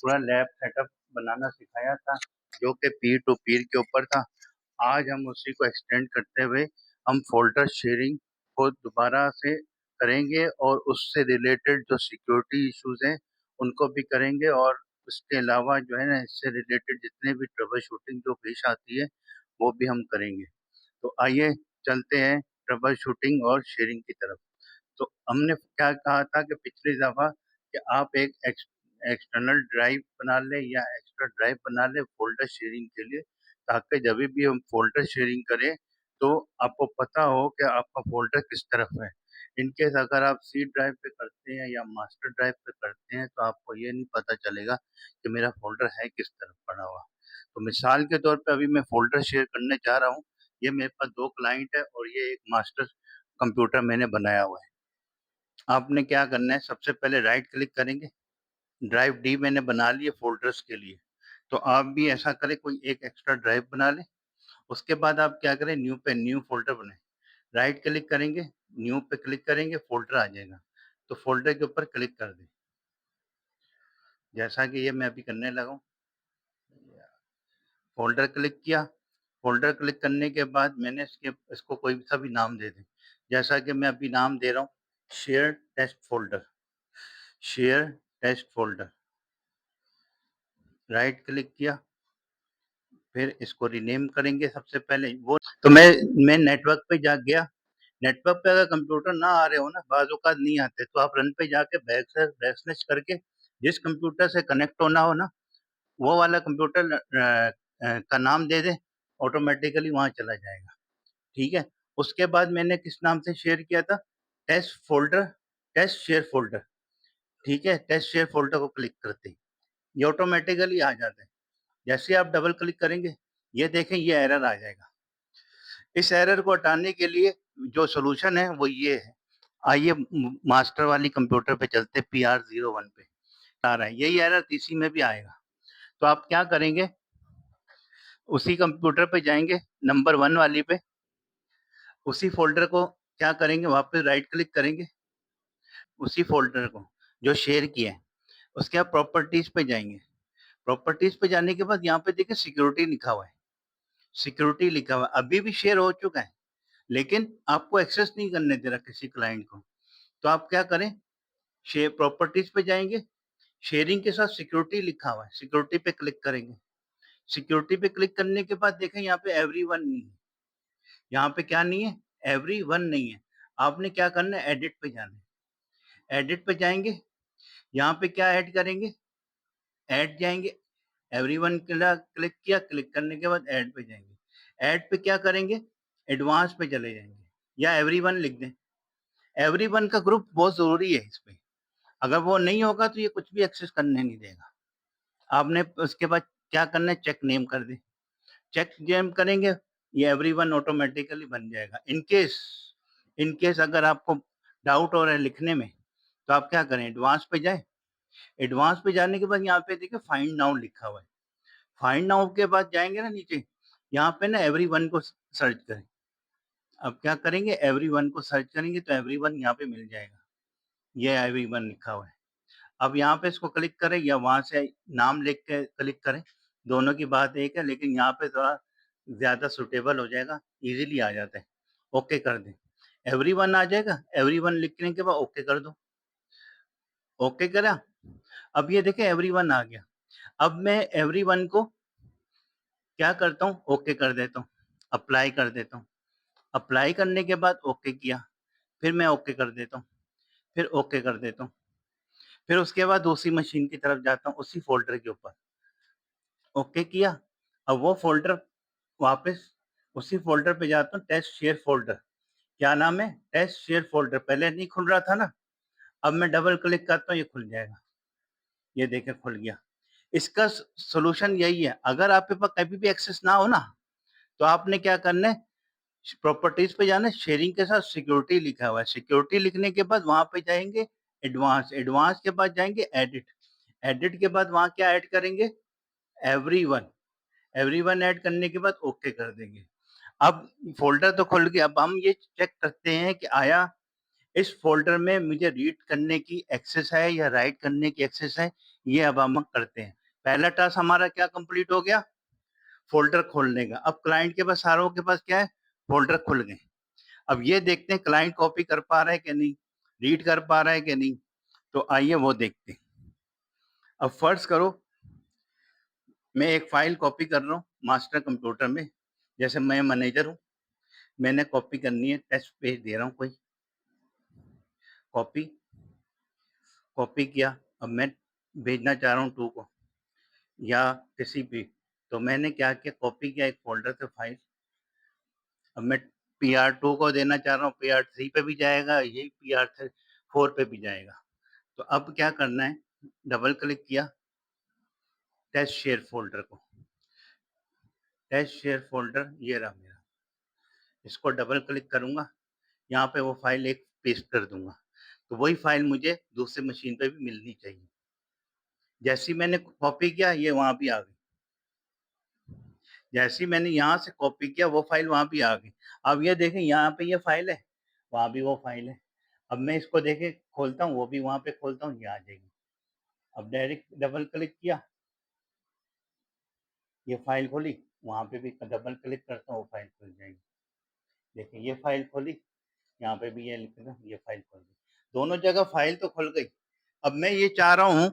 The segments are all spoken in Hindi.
पूरा लैब सेटअप बनाना सिखाया था, जो कि पीयर टू पीयर के ऊपर था। आज हम उसी को एक्सटेंड करते हुए हम फ़ोल्डर शेयरिंग को दोबारा से करेंगे और उससे रिलेटेड जो सिक्योरिटी इश्यूज़ हैं, उनको भी करेंगे और उसके अलावा जो है ना, इससे रिलेटेड जितने भी ट्रबल शूटिंग जो पेश आती है, वो भी हम करेंगे। तो आइए चलते हैं ट्रबल शूटिंग और शेयरिंग की तरफ। तो हमने क्या कहा था कि पिछली दफ़ा कि आप एक एक्सटर्नल ड्राइव बना लें या एक्स्ट्रा ड्राइव बना लें फ़ोल्डर शेयरिंग के लिए, ताकि जभी भी हम फ़ोल्डर शेयरिंग करें, तो आपको पता हो कि आपका फ़ोल्डर किस तरफ है। इन केस अगर आप सी ड्राइव पे करते हैं या मास्टर ड्राइव पे करते हैं, तो आपको ये नहीं पता चलेगा कि मेरा फ़ोल्डर है किस तरफ पड़ा हुआ। तो मिसाल के तौर पे अभी मैं फ़ोल्डर शेयर करने जा रहा हूँ। ये मेरे पास 2 क्लाइंट है और ये एक मास्टर कंप्यूटर मैंने बनाया हुआ है। आपने क्या करना है, सबसे पहले राइट क्लिक करेंगे, ड्राइव डी मैंने बना ली है फ़ोल्डर्स के लिए, तो आप भी ऐसा करें, कोई एक एक्स्ट्रा ड्राइव बना लें। उसके बाद आप क्या करें, न्यू पे न्यू फ़ोल्डर बनाएँ, राइट क्लिक करेंगे, न्यू पे क्लिक करेंगे, फ़ोल्डर आ जाएगा, तो फ़ोल्डर के ऊपर क्लिक कर दें, जैसा कि ये मैं अभी करने लगा हूँ। फ़ोल्डर क्लिक किया, फ़ोल्डर क्लिक करने के बाद मैंने इसको कोई सा भी नाम दे दें, जैसा कि मैं अभी नाम दे रहा हूँ, share test folder, share test folder. Right click किया, फिर इसको रीनेम करेंगे सबसे पहले वो। तो मैं नेटवर्क पे जा गया। नेटवर्क पे अगर कंप्यूटर ना आ रहे हो ना, बाज़ औक़ात नहीं आते, तो आप रन पे जाके बैकस्लैश करके जिस कंप्यूटर से कनेक्ट होना हो ना, वो वाला कंप्यूटर का नाम दे दें, ऑटोमैटिकली वहाँ चला जाएगा, ठीक है? उसके बाद मैंने किस नाम से शेयर किया था? Test folder, test share folder, ठीक है? टेस्ट शेयर फ़ोल्डर को क्लिक करते ही, ये ऑटोमैटिकली आ जाता है। जैसे ही आप डबल क्लिक करेंगे, ये देखें ये एरर आ जाएगा। इस एरर को हटाने के लिए जो सॉल्यूशन है वो ये है। आइए मास्टर वाली कंप्यूटर पे चलते हैं, PR01 पे आ रहा है, यही एरर तीसरी में भी आएगा। तो आप क्या करेंगे, उसी कंप्यूटर पे जाएँगे नंबर 1 वाली पे, उसी फ़ोल्डर को क्या करेंगे, वहाँ पे राइट क्लिक करेंगे, उसी फ़ोल्डर को जो शेयर किया है, उसके बाद प्रॉपर्टीज़ पे जाएँगे। प्रॉपर्टीज़ पे जाने के बाद यहाँ पे देखिए सिक्योरिटी लिखा हुआ है, सिक्योरिटी लिखा हुआ है, अभी भी शेयर हो चुका है। लेकिन आपको एक्सेस नहीं करने दे रहा किसी क्लाइंट को। तो आप क्या करें, प्रॉपर्टीज़ पे जाएँगे, शेयरिंग के साथ सिक्योरिटी लिखा हुआ है, सिक्योरिटी पे क्लिक करेंगे। सिक्योरिटी पे क्लिक करने के बाद देखें यहाँ पे एवरीवन नहीं है। यहाँ पे क्या नहीं है? एवरीवन नहीं है। आपने क्या करना है, एडिट पे जाना है। एडिट पे जाएँगे, यहाँ पे क्या ऐड करेंगे? ऐड जाएँगे, एवरीवन क्लिक किया, क्लिक करने के बाद ऐड पे जाएँगे। ऐड पे क्या करेंगे? एडवांस पे चले जाएँगे या एवरीवन लिख दें। एवरीवन का ग्रुप बहुत ज़रूरी है इसमें। अगर वो नहीं होगा तो ये कुछ भी एक्सेस करने नहीं देगा। आपने उसके बाद क्या करना है, चेक नेम कर दें। चेक नेम करेंगे, ये एवरीवन ऑटोमैटिकली बन जाएगा। इन केस अगर आपको डाउट हो रहा है लिखने में, तो आप क्या करें, एडवांस पे जाएँ। एडवांस पे जाने के बाद यहाँ पे देखिए फाइंड नाउ लिखा हुआ है। फाइंड नाउ के बाद जाएँगे ना नीचे, यहाँ पे ना एवरीवन को सर्च करें। अब क्या करेंगे, एवरीवन को सर्च करेंगे तो एवरीवन यहाँ पे मिल जाएगा। ये एवरीवन लिखा हुआ है। अब यहाँ पे इसको क्लिक करें या वहाँ से नाम लिख के क्लिक करें, दोनों की बात एक है, लेकिन यहाँ पे थोड़ा ज़्यादा सूटेबल हो जाएगा, ईज़िली आ जाता है। ओके कर दें। एवरीवन आ जाएगा, एवरीवन लिखने के बाद ओके कर दो। ओके करा? अब ये देखिए एवरीवन आ गया। अब मैं एवरीवन को क्या करता हूँ, ओके कर देता हूँ, अप्लाई कर देता हूँ। अप्लाई करने के बाद ओके किया, फिर मैं ओके कर देता हूँ, फिर ओके कर देता हूँ। फिर उसके बाद दूसरी मशीन की तरफ जाता हूँ, उसी फ़ोल्डर के ऊपर, ओके किया। अब वो फ़ोल्डर वापस उसी फ़ोल्डर पे जाता हूँ, टेस्ट शेयर फ़ोल्डर। क्या नाम है? Test share folder. पहले नहीं खुल रहा था ना, अब मैं डबल क्लिक करता हूँ, ये खुल जाएगा। ये देखिए खुल गया। इसका सॉल्यूशन यही है, अगर आपके पास कभी भी एक्सेस ना हो ना, तो आपने क्या करना है, प्रॉपर्टीज़ पे जाना है, शेयरिंग के साथ सिक्योरिटी लिखा हुआ है। सिक्योरिटी लिखने के बाद वहाँ पे जाएँगे एडवांस, एडवांस के बाद जाएँगे एडिट, एडिट के बाद वहाँ क्या ऐड करेंगे, एवरीवन, एवरीवन ऐड करने के बाद ओके कर देंगे। अब फ़ोल्डर तो खुल गया, अब हम ये चेक करते हैं कि आया इस फ़ोल्डर में मुझे रीड करने की एक्सेस है या राइट करने की एक्सेस है, ये अब हम करते हैं। पहला टास्क हमारा क्या कंप्लीट हो गया? फ़ोल्डर खोलने का। अब क्लाइंट के पास सारों के पास क्या है? फ़ोल्डर खुल गए। अब ये देखते हैं क्लाइंट कॉपी कर पा रहा है कि नहीं, रीड कर पा रहा है कि नहीं। तो आइए वो देखते हैं। अब फ़र्ज़ करो मैं एक फ़ाइल कॉपी कर रहा हूँ मास्टर कंप्यूटर में। जैसे मैं मैनेजर हूँ, मैंने कॉपी करनी है, टेस्ट पेज दे रहा हूँ कोई। कॉपी, कॉपी किया। अब मैं भेजना चाह रहा हूँ 2 को या किसी भी। तो मैंने क्या किया, कॉपी किया एक फ़ोल्डर से फ़ाइल। अब मैं PR2 को देना चाह रहा हूँ, PR3 पे भी जाएगा, यही PR4 पे भी जाएगा। तो अब क्या करना है, डबल क्लिक किया टेस्ट शेयर फ़ोल्डर को। टेस्ट शेयर फ़ोल्डर ये रहा मेरा। इसको डबल क्लिक करूँगा, यहाँ पे वो फ़ाइल एक पेस्ट कर दूँगा। तो वही फ़ाइल मुझे दूसरी मशीन पे भी मिलनी चाहिए। जैसे ही मैंने कॉपी किया, ये वहाँ भी आ गई। जैसे ही मैंने यहाँ से कॉपी किया, वो फ़ाइल वहाँ भी आ गई। अब ये देखें, यहाँ पे ये फ़ाइल है, वहाँ भी वो फ़ाइल है। अब मैं इसको देखें खोलता हूँ, वो भी वहाँ पे खोलता हूँ, ये आ जाएगी। अब डायरेक्ट डबल क्लिक किया, ये फ़ाइल खोली, वहाँ पे भी डबल क्लिक करता हूँ, वो फ़ाइल खुल जाएगी। देखिए ये फ़ाइल खोली, यहाँ पे भी ये लिख दूँ, ये फ़ाइल खुल गई। दोनों जगह फ़ाइल तो खुल गई। अब मैं ये चाह रहा हूँ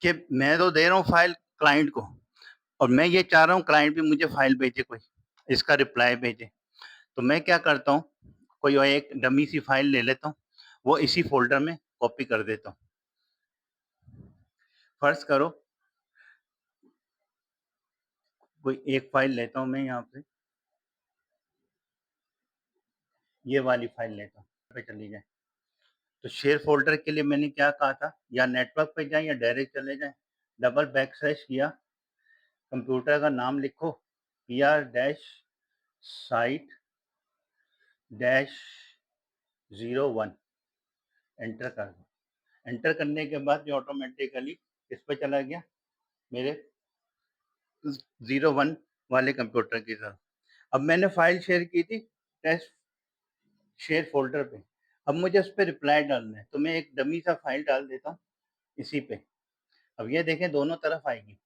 कि मैं तो दे रहा हूँ फ़ाइल क्लाइंट को और मैं ये चाह रहा हूँ क्लाइंट भी मुझे फ़ाइल भेजे कोई, इसका रिप्लाई भेजे। तो मैं क्या करता हूँ, कोई एक डमी सी फ़ाइल ले लेता हूँ, वो इसी फ़ोल्डर में कॉपी कर देता हूँ। फ़र्ज़ करो कोई एक फ़ाइल लेता हूँ मैं यहाँ पे, ये वाली फ़ाइल लेता हूँ, पे चली जाए। तो शेयर फ़ोल्डर के लिए मैंने क्या कहा था, या नेटवर्क पे जाएँ या डायरेक्ट चले जाएँ। डबल बैकस्लैश किया, कंप्यूटर का नाम लिखो, PR-site-01 एंटर कर दो। एंटर करने के बाद ये ऑटोमेटिकली किस पे चला गया, मेरे 01 वाले कंप्यूटर की तरफ। अब मैंने फ़ाइल शेयर की थी टेस्ट शेयर फ़ोल्डर पे। अब मुझे उस पे रिप्लाई डालना है, तो मैं एक डमी सा फ़ाइल डाल देता हूँ इसी पे। अब ये देखें दोनों तरफ आएगी।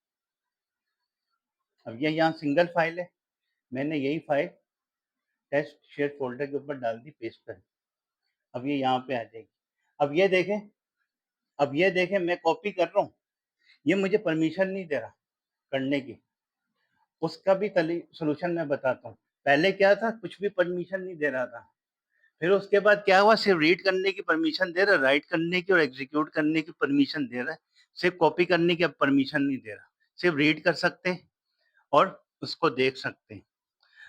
अब ये यहाँ सिंगल फ़ाइल है, मैंने यही फ़ाइल टेस्ट शेयर फ़ोल्डर के ऊपर डाल दी, पेस्ट कर दी। अब ये यहाँ पे आ जाएगी। अब ये देखें मैं कॉपी कर रहा हूँ, ये मुझे परमिशन नहीं दे रहा करने की। उसका भी सॉल्यूशन मैं बताता हूँ। पहले क्या था, कुछ भी परमिशन नहीं दे रहा था। फिर उसके बाद क्या हुआ, सिर्फ़ रीड करने की परमिशन दे रहा है, राइट करने की और एग्ज़ीक्यूट करने की परमिशन दे रहा है। सिर्फ़ कॉपी करने की अब परमिशन नहीं दे रहा। सिर्फ़ रीड कर सकते हैं और उसको देख सकते हैं।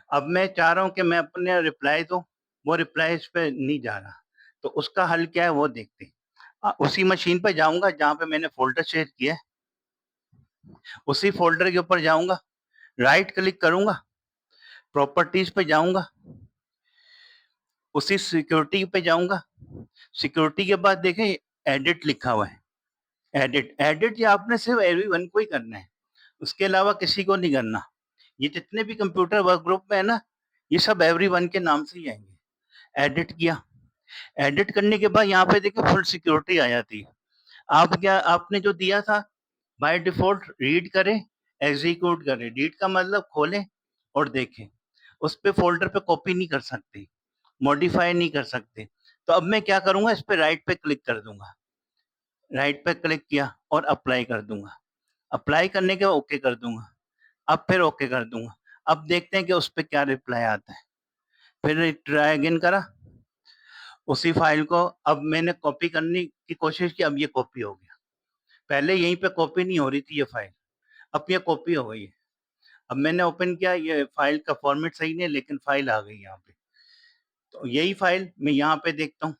अब मैं चाह रहा हूँ कि मैं अपने रिप्लाई दूँ, वो रिप्लाई इस पे नहीं जा रहा। तो उसका हल क्या है वो देखते हैं। उसी मशीन पे जाऊँगा जहाँ पे मैंने फ़ोल्डर शेयर किया है, उसी फ़ोल्डर के ऊपर जाऊँगा, राइट क्लिक करूँगा, प्रॉपर्टीज़ पे जाऊँगा, उसी सिक्योरिटी पे जाऊँगा। सिक्योरिटी के बाद देखें एडिट लिखा हुआ है। एडिट ये आपने सिर्फ़ एवरीवन को ही करना है, उसके अलावा किसी को नहीं करना। ये जितने भी कंप्यूटर वर्क ग्रुप में है ना, ये सब एवरीवन के नाम से ही आएँगे। एडिट किया, एडिट करने के बाद यहाँ पे देखिए फुल सिक्योरिटी आ जाती है। आपने जो दिया था बाय डिफ़ॉल्ट रीड करें, एग्ज़ीक्यूट करें। रीड का मतलब खोलें और देखें। उस पे फ़ोल्डर पे कॉपी नहीं कर सकते, मॉडिफ़ाई नहीं कर सकते। तो अब मैं क्या करूँगा, इस पे राइट पे क्लिक कर दूँगा। राइट पे क्लिक किया और अप्लाई कर दूँगा। अप्लाई करने के बाद ओके कर दूँगा। अब फिर ओके कर दूँगा। अब देखते हैं कि उस पे क्या रिप्लाई आता है। फिर ट्राई अगेन करा, उसी फ़ाइल को अब मैंने कॉपी करने की कोशिश की, अब ये कॉपी हो गया। पहले यहीं पे कॉपी नहीं हो रही थी ये फ़ाइल, अब ये कॉपी हो गई है। अब मैंने ओपन किया, ये फ़ाइल का फ़ॉर्मेट सही नहीं है लेकिन फ़ाइल आ गई यहाँ पे। तो यही फ़ाइल मैं यहाँ पे देखता हूँ,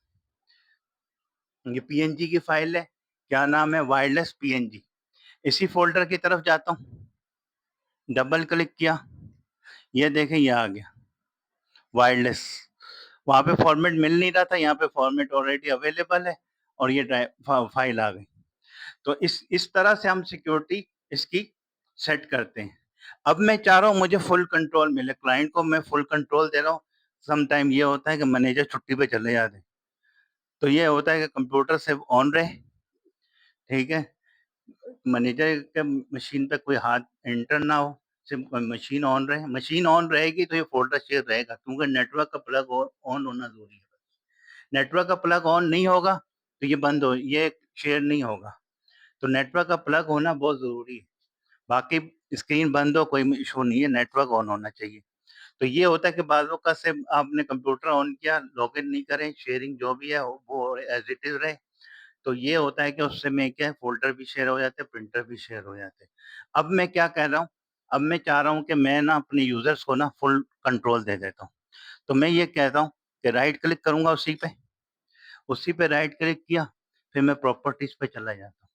ये पीएनजी की फ़ाइल है, क्या नाम है, वायरलेस पीएनजी। इसी फ़ोल्डर की तरफ जाता हूँ, डबल क्लिक किया, ये देखें ये आ गया, वायरलेस। वहाँ पे फ़ॉर्मेट मिल नहीं रहा था, यहाँ पे फ़ॉर्मेट ऑलरेडी अवेलेबल है और ये फ़ाइल आ गई। तो इस तरह से हम सिक्योरिटी इसकी सेट करते हैं। अब मैं चाह रहा हूँ मुझे फुल कंट्रोल मिले, क्लाइंट को मैं फुल कंट्रोल दे रहा हूँ। सम टाइम ये होता है कि मैनेजर छुट्टी पे चले जाते हैं, तो ये होता है कि कंप्यूटर सिर्फ ऑन रहे, ठीक है? मैनेजर के मशीन पे कोई हाथ एंटर ना हो, सिर्फ मशीन ऑन रहे। मशीन ऑन रहेगी तो ये फ़ोल्डर शेयर रहेगा, क्योंकि नेटवर्क का प्लग ऑन होना ज़रूरी है। नेटवर्क का प्लग ऑन नहीं होगा, तो ये शेयर नहीं होगा। तो नेटवर्क का प्लग होना बहुत ज़रूरी है। बाकी स्क्रीन बंद हो, कोई इश्यू नहीं है, नेटवर्क ऑन होना चाहिए। तो ये होता है कि बाज़ औक़ात से आपने कंप्यूटर ऑन किया, लॉगिन नहीं करें, शेयरिंग जो भी है वो एज़ इट इज़ रहे। तो ये होता है कि उससे में क्या है, फ़ोल्डर भी शेयर हो जाते हैं, प्रिंटर भी शेयर हो जाते हैं। अब मैं क्या कह रहा हूँ, अब मैं चाह रहा हूँ कि मैं ना अपने यूज़र्स को ना फुल कंट्रोल दे देता हूँ। तो मैं ये कहता हूँ कि राइट क्लिक करूँगा उसी पे राइट क्लिक किया, फिर मैं प्रॉपर्टीज़ पे चला जाता हूँ।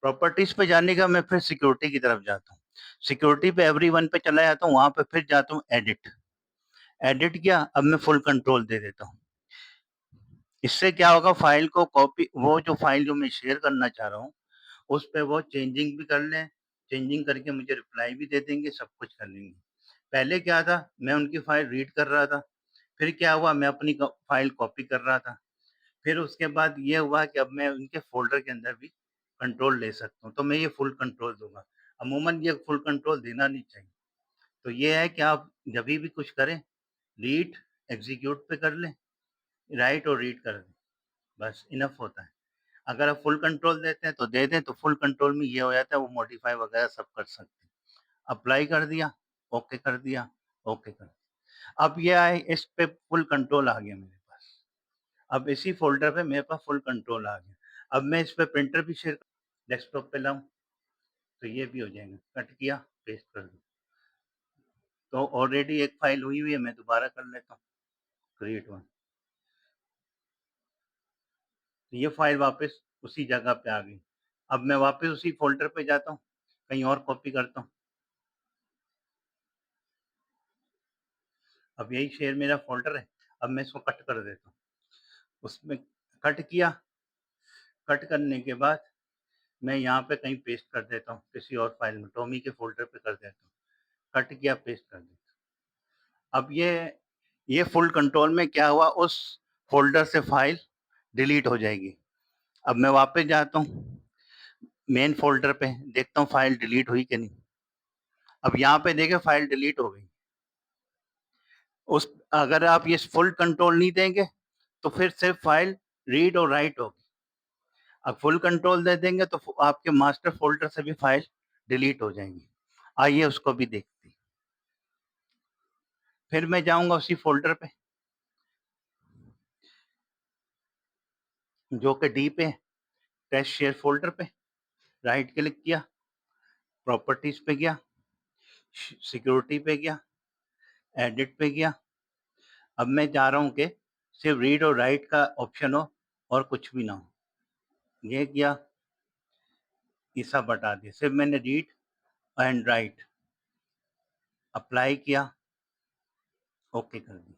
प्रॉपर्टीज़ पे जाने का मैं फिर सिक्योरिटी की तरफ जाता हूँ। सिक्योरिटी पे एवरीवन पे चला जाता हूँ, वहाँ पे फिर जाता हूँ एडिट। एडिट किया, अब मैं फुल कंट्रोल दे देता हूँ। इससे क्या होगा, फाइल को कॉपी वो जो फाइल जो मैं शेयर करना चाह रहा हूँ, उस पे वो चेंजिंग भी कर लें, चेंजिंग करके मुझे रिप्लाई भी दे देंगे, सब कुछ कर लेंगे। पहले क्या था, मैं उनकी फाइल रीड कर रहा था, फिर क्या हुआ, मैं अपनी फाइल कॉपी कर रहा था। फिर उसके बाद ये हुआ कि अब मैं उनके फ़ोल्डर के अंदर भी कंट्रोल ले सकता हूँ, तो मैं ये फुल कंट्रोल दूँगा। अमूमन ये फुल कंट्रोल देना नहीं चाहिए। तो ये है कि आप जभी भी कुछ करें, रीड, एग्ज़ीक्यूट पे कर लें, राइट और रीड कर दें, बस इनफ होता है। अगर आप फुल कंट्रोल देते हैं तो दे दें, तो फुल कंट्रोल में ये हो जाता है, वो मॉडिफ़ाई वगैरह सब कर सकते हैं। अप्लाई कर दिया, ओके कर दिया, ओके कर दिया। अब ये है, इस पे फुल कंट्रोल आ गया मेरे पास। अब इसी फ़ोल्डर पे मेरे पास फुल कंट्रोल आ गया। अब मैं इस पे प्रिंटर भी शेयर डेस्कटॉप पे लाऊँ, तो ये भी हो जाएगा। कट किया, पेस्ट कर दूँ। तो ऑलरेडी एक फ़ाइल हुई हुई है, मैं दोबारा कर लेता हूँ, क्रिएट वन। तो ये फ़ाइल वापस उसी जगह पे आ गई। अब मैं वापस उसी फ़ोल्डर पे जाता हूँ, कहीं और कॉपी करता हूँ। अब यही शेयर मेरा फ़ोल्डर है, अब मैं इसको कट कर देता हूँ। उसमें कट किया, कट करने के बाद मैं यहाँ पे कहीं पेस्ट कर देता हूँ, किसी और फ़ाइल में, टॉमी के फ़ोल्डर पे कर देता हूँ। कट किया, पेस्ट कर देता हूँ। अब ये फुल कंट्रोल में क्या हुआ, उस फ़ोल्डर से फ़ाइल डिलीट हो जाएगी। अब मैं वापस जाता हूँ, मेन फ़ोल्डर पे, देखता हूँ फ़ाइल डिलीट हुई कि नहीं। अब यहाँ पे देखें फ़ाइल डिलीट हो गई। अगर आप ये फुल कंट्रोल नहीं देंगे, तो फिर सिर्फ़ फ़ाइल रीड और राइट होगी। अब फुल कंट्रोल दे देंगे तो आपके मास्टर फ़ोल्डर से भी फ़ाइल डिलीट हो जाएँगी। आइए उसको भी देखते हैं। फिर मैं जाऊँगा उसी फ़ोल्डर पे, जो कि डी पे है, टेस्ट शेयर फ़ोल्डर पे, राइट क्लिक किया, प्रॉपर्टीज़ पे गया, सिक्योरिटी पे गया, एडिट पे गया। अब मैं चाह रहा हूँ कि सिर्फ़ रीड और राइट का ऑप्शन हो और कुछ भी ना हो। ये किया, ये सब हटा दिया, सिर्फ़ मैंने रीड एंड राइट अप्लाई किया, ओके कर दिया,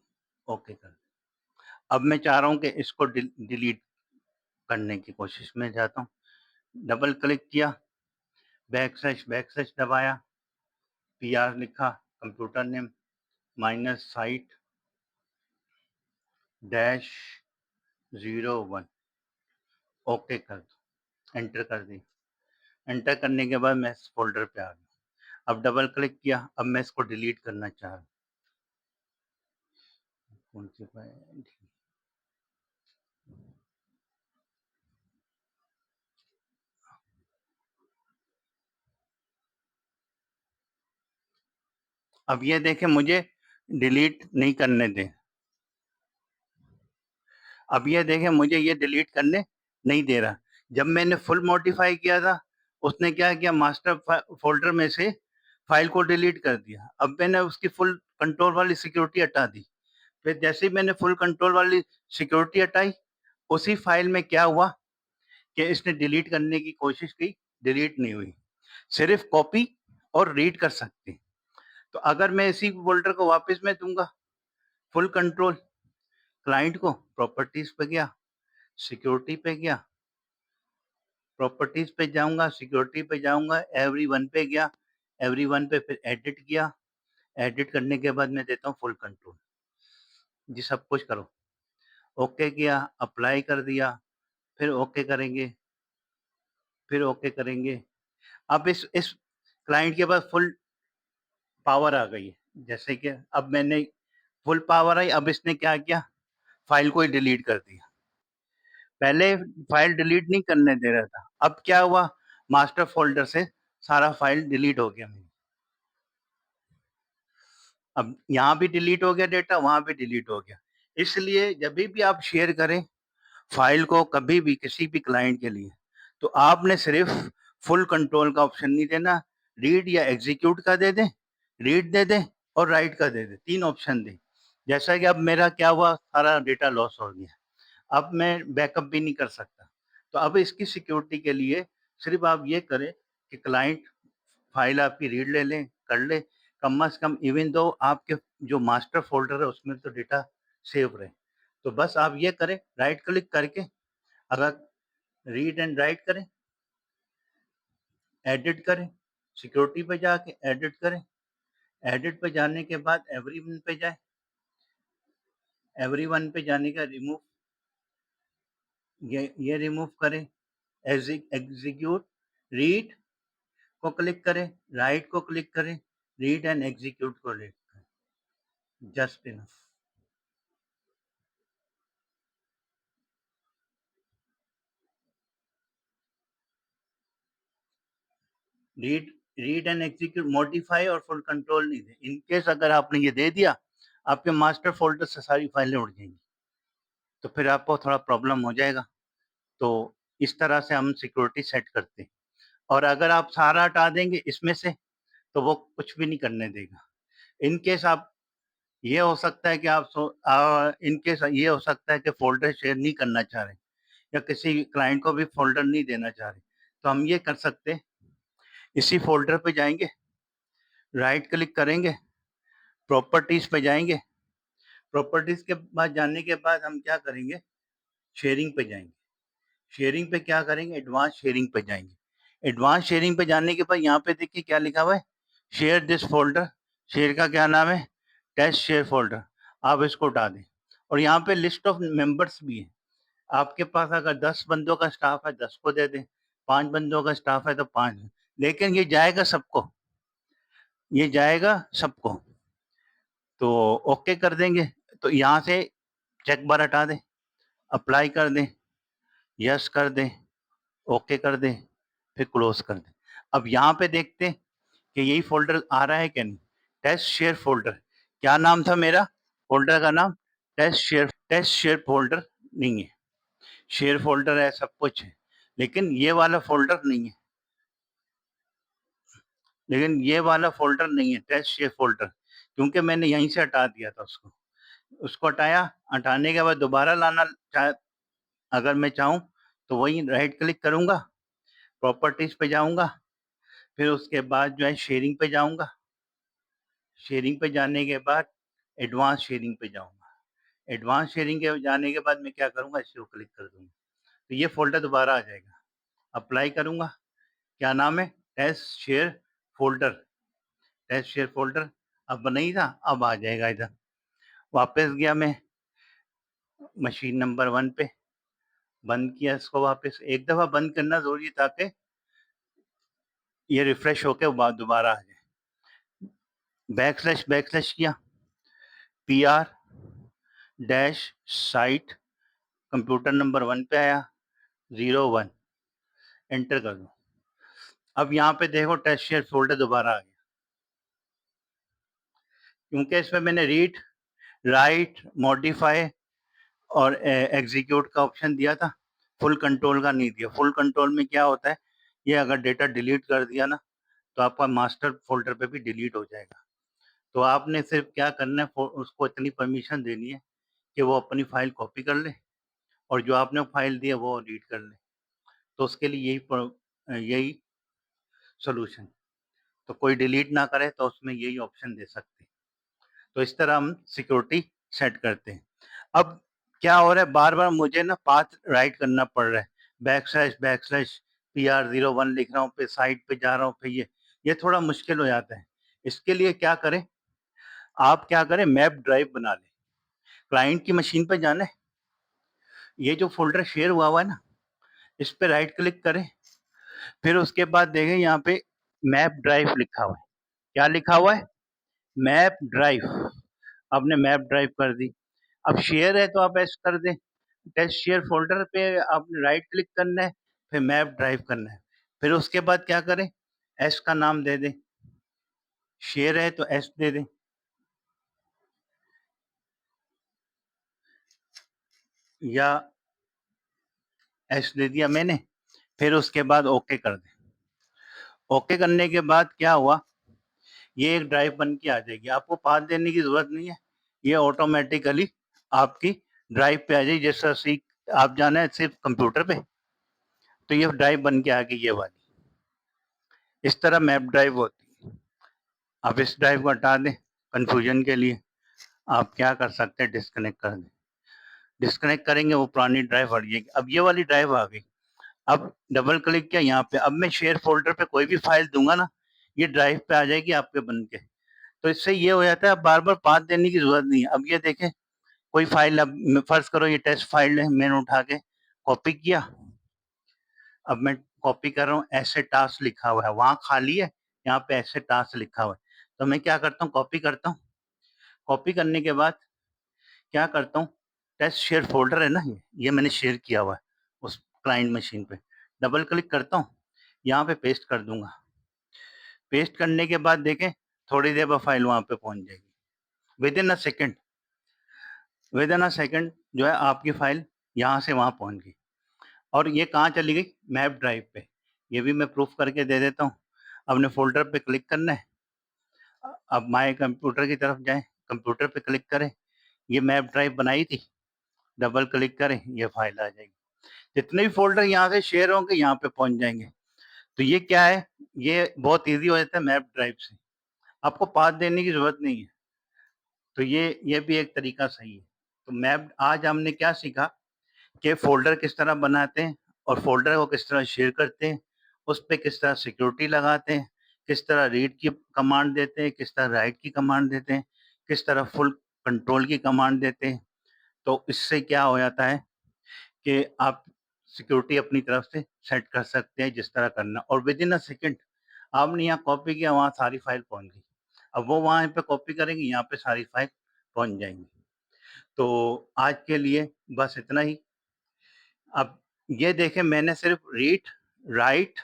ओके कर दिया। अब मैं चाह रहा हूँ कि इसको डिलीट करने की कोशिश में जाता हूँ। डबल क्लिक किया, बैकस्लैश दबाया, पीआर लिखा, computer name minus site dash 01 okay कर दो, एंटर कर दी। एंटर करने के बाद मैं इस फ़ोल्डर पे आ गया। अब डबल क्लिक किया, अब मैं इसको डिलीट करना चाह रहा हूँ। कौन-सी फाइल? अब ये देखें, मुझे डिलीट नहीं करने दें। अब ये देखें, मुझे ये डिलीट करने नहीं दे रहा। जब मैंने फुल मॉडिफ़ाई किया था, उसने क्या किया, मास्टर फ़ोल्डर में से फ़ाइल को डिलीट कर दिया। अब मैंने उसकी फुल कंट्रोल वाली सिक्योरिटी हटा दी। फिर जैसे ही मैंने फुल कंट्रोल वाली सिक्योरिटी हटाई, उसी फ़ाइल में क्या हुआ कि इसने डिलीट करने की कोशिश की, डिलीट नहीं हुई। सिर्फ़ कॉपी और रीड कर सकते हैं। तो अगर मैं इसी फ़ोल्डर को वापस मैं दूँगा, फुल कंट्रोल, क्लाइंट को प्रॉपर्टीज़ पे गया, सिक्योरिटी पे गया, प्रॉपर्टीज़ पे जाऊँगा, सिक्योरिटी पे जाऊँगा, एवरीवन पे गया, एवरीवन पे फिर एडिट किया, एडिट करने के बाद मैं देता हूँ फुल कंट्रोल। जी, सब कुछ करो। ओके किया, अप्लाई कर दिया, फिर ओके करेंगे, फिर ओके करेंगे। अब इस क्लाइंट के पास फुल पावर आ गई है। जैसे कि अब मैंने फुल पावर आई, अब इसने क्या किया, फाइल को ही डिलीट कर दिया। पहले फाइल डिलीट नहीं करने दे रहा था, अब क्या हुआ, मास्टर फ़ोल्डर से सारा फाइल डिलीट हो गया मेरी। अब यहाँ भी डिलीट हो गया डेटा, वहाँ भी डिलीट हो गया। इसलिए जभी भी आप शेयर करें फाइल को कभी भी किसी भी क्लाइंट के लिए, तो आपने सिर्फ फुल कंट्रोल का ऑप्शन नहीं देना, रीड या एग्जीक्यूट का दे दें, रीड दे दें और राइट का दे दें, 3 ऑप्शन दें। जैसा कि अब मेरा क्या हुआ, सारा डेटा लॉस हो गया। अब मैं बैकअप भी नहीं कर सकता। तो अब इसकी सिक्योरिटी के लिए सिर्फ आप ये करें कि क्लाइंट फाइल आपकी रीड ले लें, कर ले, कम से कम इवन दो आपके जो मास्टर फ़ोल्डर है उसमें तो डेटा सेव रहे। तो बस आप ये करें, राइट क्लिक करके अगर रीड एंड राइट करें, एडिट करें, सिक्योरिटी पे जाके एडिट करें, एडिट पे जाने के बाद एवरीवन पे जाएँ, एवरीवन पे जाने का रिमूव ये रिमूव करें, एग्जीक्यूट, रीड को क्लिक करें, राइट को क्लिक करें, रीड एंड एग्जीक्यूट को क्लिक करें, just enough. Read read and execute, modify और फुल कंट्रोल नहीं दे। इन केस अगर आपने ये दे दिया, आपके मास्टर फ़ोल्डर से सारी फाइलें उड़ जाएँगी, तो फिर आपको थोड़ा प्रॉब्लम हो जाएगा। तो इस तरह से हम सिक्योरिटी सेट करते हैं, और अगर आप सारा हटा देंगे इसमें से, तो वो कुछ भी नहीं करने देगा। इन केस आप ये हो सकता है कि इन केस ये हो सकता है कि फ़ोल्डर शेयर नहीं करना चाह रहे या किसी क्लाइंट को भी फ़ोल्डर नहीं देना चाह रहे, तो हम ये कर सकते हैं, इसी फ़ोल्डर पे जाएँगे, राइट क्लिक करेंगे, प्रॉपर्टीज़ पे जाएँगे, प्रॉपर्टीज़ के बाद जाने के बाद हम क्या करेंगे, शेयरिंग पे जाएँगे। शेयरिंग पे क्या करेंगे, एडवांस शेयरिंग पे जाएँगे। एडवांस शेयरिंग पे जाने के बाद यहाँ पे देखिए क्या लिखा हुआ है, शेयर दिस फ़ोल्डर, शेयर का क्या नाम है, टेस्ट शेयर फ़ोल्डर। आप इसको हटा दें, और यहाँ पे लिस्ट ऑफ मेंबर्स भी है। आपके पास अगर 10 बंदों का स्टाफ है, 10 को दे दें, 5 बंदों का स्टाफ है तो 5, लेकिन ये जाएगा सबको, ये जाएगा सबको। तो ओके कर देंगे, तो यहाँ से चेक बार हटा दें, अप्लाई कर दें, यस कर दें, ओके कर दें, फिर क्लोज़ कर दें। अब यहाँ पे देखते हैं कि यही फ़ोल्डर आ रहा है क्या नहीं, टेस्ट शेयर फ़ोल्डर। क्या नाम था मेरा फ़ोल्डर का नाम? टेस्ट शेयर फ़ोल्डर नहीं है, शेयर फ़ोल्डर है, सब कुछ है, लेकिन ये वाला फ़ोल्डर नहीं है। लेकिन ये वाला फ़ोल्डर नहीं है, टेस्ट शेयर फ़ोल्डर, क्योंकि मैंने यहीं से हटा दिया था उसको। उसको हटाया, हटाने के बाद दोबारा लाना अगर मैं चाहूँ, तो वही राइट क्लिक करूँगा, प्रॉपर्टीज़ पे जाऊँगा, फिर उसके बाद जो है शेयरिंग पे जाऊँगा, शेयरिंग पे जाने के बाद एडवांस शेयरिंग पे जाऊँगा। एडवांस शेयरिंग के जाने के बाद मैं क्या करूँगा, इसको क्लिक कर दूँगा, तो ये फ़ोल्डर दोबारा आ जाएगा। अप्लाई करूँगा, क्या नाम है? Test share folder, test share folder अब नहीं था, अब आ जाएगा इधर। वापस गया मैं मशीन नंबर 1 पे, बंद किया इसको वापस, एक दफ़ा बंद करना ज़रूरी है ताकि ये रिफ्रेश होके दोबारा आ जाए। बैकस्लैश किया, PR dash site computer number 1 पे आया, 01 एंटर कर दो। अब यहाँ पे देखो टेस्ट शेयर फ़ोल्डर दोबारा आ गया, क्योंकि इसमें मैंने रीड, राइट, मॉडिफाई और एग्जीक्यूट का ऑप्शन दिया था, फुल कंट्रोल का नहीं दिया। फुल कंट्रोल में क्या होता है, ये अगर डेटा डिलीट कर दिया ना, तो आपका मास्टर फ़ोल्डर पे भी डिलीट हो जाएगा। तो आपने सिर्फ क्या करना है, उसको इतनी परमिशन देनी है कि वो अपनी फ़ाइल कॉपी कर ले और जो आपने फ़ाइल दी है वो रीड कर ले। तो उसके लिए यही सॉल्यूशन, तो कोई डिलीट ना करे तो उसमें यही ऑप्शन दे सकते हैं। तो इस तरह हम सिक्योरिटी सेट करते हैं। अब क्या हो रहा है, बार-बार मुझे ना पाथ राइट करना पड़ रहा है। बैकस्लैश PR01 लिख रहा हूँ, फिर साइट पे जा रहा हूँ, फिर ये थोड़ा मुश्किल हो जाता है। इसके लिए क्या करें, आप क्या करें, मैप ड्राइव बना लें। क्लाइंट की मशीन पे जाना है, ये जो फ़ोल्डर शेयर हुआ है ना, इस पे राइट क्लिक करें, फिर उसके बाद देखें यहाँ पे मैप ड्राइव लिखा हुआ है। क्या लिखा हुआ है? Map drive. आपने मैप ड्राइव कर दी। अब शेयर है तो आप ऐसे कर दें। टेस्ट शेयर फ़ोल्डर पे आपने राइट क्लिक करना है, फिर मैप ड्राइव करना है। फिर उसके बाद क्या करें? एस का नाम दे दें। शेयर है तो एस दे दें। या एस दे दिया मैंने, फिर उसके बाद ओके कर दें। ओके करने के बाद क्या हुआ? ये एक ड्राइव बन के आ जाएगी। आपको पाथ देने की ज़रूरत नहीं है। ये ऑटोमैटिकली आपकी ड्राइव पे आ जाएगी। जैसा सीख आप जाना है सिर्फ़ कंप्यूटर पे, तो ये ड्राइव बन के आ गई ये वाली। इस तरह मैप ड्राइव होती है। आप इस ड्राइव को हटा दें कन्फ्यूजन के लिए। आप क्या कर सकते हैं, डिस्कनेक्ट कर दें। डिस्कनेक्ट करेंगे वो पुरानी ड्राइव हट जाएगी। अब ये वाली ड्राइव आ गई। अब डबल क्लिक किया यहाँ पे, अब मैं शेयर फ़ोल्डर पे कोई भी फ़ाइल दूँगा ना, ये ड्राइव पे आ जाएगी आपके बन के। तो इससे ये हो जाता है, अब बार-बार पाथ देने की ज़रूरत नहीं है। अब ये देखें, कोई फ़ाइल, अब फ़र्ज़ करो ये टेस्ट फ़ाइल है, मैंने उठा के कॉपी किया। अब मैं कॉपी कर रहा हूँ, ऐसे टास्क लिखा हुआ है, वहाँ खाली है, यहाँ पे ऐसे टास्क लिखा हुआ है। तो मैं क्या करता हूँ, कॉपी करता हूँ। कॉपी करने के बाद क्या करता हूँ, टेस्ट शेयर फ़ोल्डर है ना ये मैंने शेयर किया हुआ है उस क्लाइंट मशीन पे। डबल क्लिक करता हूँ, यहाँ पे पेस्ट कर दूँगा। पेस्ट करने के बाद देखें, थोड़ी देर बाद फ़ाइल वहाँ पे पहुँच जाएगी। Within a second, within a second जो है आपकी फ़ाइल यहाँ से वहाँ पहुँच गई। और ये कहाँ चली गई? मैप ड्राइव पे। ये भी मैं प्रूफ़ करके दे देता हूँ। आपने फ़ोल्डर पे क्लिक करना है। अब माय कंप्यूटर की तरफ जाएँ, कंप्यूटर पे क्लिक करें, ये मैप ड्राइव बनाई थी, डबल क्लिक करें, ये फ़ाइल आ जाएगी। जितने भी फ़ोल्डर यहाँ से शेयर होंगे, यहाँ पे पहुँच जाएँगे। तो ये क्या है, ये बहुत ईज़ी हो जाता है मैप ड्राइव से। आपको पाथ देने की ज़रूरत नहीं है। तो ये भी एक तरीका सही है। तो मैप आज हमने क्या सीखा कि फ़ोल्डर किस तरह बनाते हैं और फ़ोल्डर को किस तरह शेयर करते हैं, उस पे किस तरह सिक्योरिटी लगाते हैं, किस तरह रीड की कमांड देते हैं, किस तरह राइट की कमांड देते हैं, किस तरह फुल कंट्रोल की कमांड देते हैं। तो इससे क्या हो जाता है कि आप सिक्योरिटी अपनी तरफ से सेट कर सकते हैं जिस तरह करना, और विदिन अ सेकंड आपने यहाँ कॉपी किया, वहाँ सारी फाइल पहुँच गई। अब वो वहाँ पे कॉपी करेंगे, यहाँ पे सारी फाइल पहुँच जाएँगी। तो आज के लिए बस इतना ही। अब ये देखें, मैंने सिर्फ़ रीड, राइट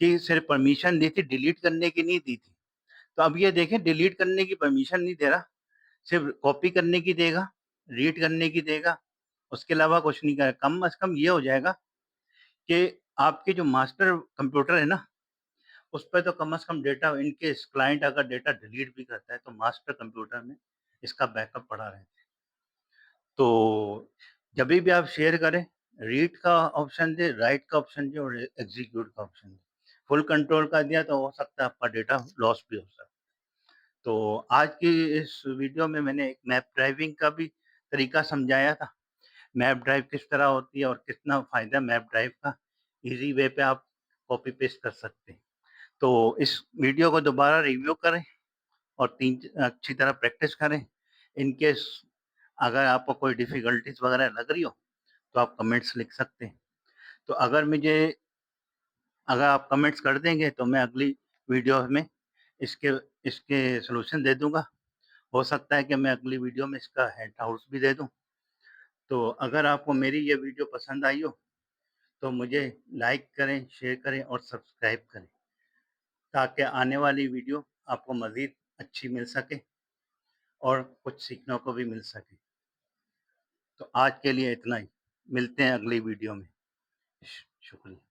की सिर्फ़ परमिशन दी थी, डिलीट करने की नहीं दी थी। तो अब ये देखें, डिलीट करने की परमिशन नहीं दे रहा, सिर्फ़ कॉपी करने की देगा, रीड करने की देगा, उसके अलावा कुछ नहीं करेगा। कम से कम ये हो जाएगा कि आपके जो मास्टर कंप्यूटर है ना, उस पे तो कम से कम डेटा, इन केस क्लाइंट अगर डेटा डिलीट भी करता है, तो मास्टर कंप्यूटर में इसका बैकअप पड़ा रहता है। तो जभी भी आप शेयर करें, रीड का ऑप्शन दें, राइट का ऑप्शन दें और एग्ज़ीक्यूट का ऑप्शन दें। फुल कंट्रोल का दिया तो हो सकता है आपका डेटा लॉस भी हो सकता है। तो आज की इस वीडियो में मैंने एक मैप ड्राइविंग का भी तरीका समझाया था। मैप ड्राइव किस तरह होती है और कितना फ़ायदा मैप ड्राइव का, ईज़ी वे पे आप कॉपी पेस्ट कर सकते हैं। तो इस वीडियो को दोबारा रिव्यू करें और 3 अच्छी तरह प्रैक्टिस करें। इन केस अगर आपको कोई डिफ़िकल्टीज़ वगैरह लग रही हो, तो आप कमेंट्स लिख सकते हैं। तो अगर आप कमेंट्स कर देंगे तो मैं अगली वीडियो में इसके इसके सॉल्यूशन दे दूँगा। हो सकता है कि मैं अगली वीडियो में इसका हैंडआउट्स भी दे दूँ। तो अगर आपको मेरी ये वीडियो पसंद आई हो, तो मुझे लाइक करें, शेयर करें और सब्सक्राइब करें, ताकि आने वाली वीडियो आपको मज़ीद अच्छी मिल सके और कुछ सीखने को भी मिल सके। तो आज के लिए इतना ही। मिलते हैं अगली वीडियो में। शुक्रिया।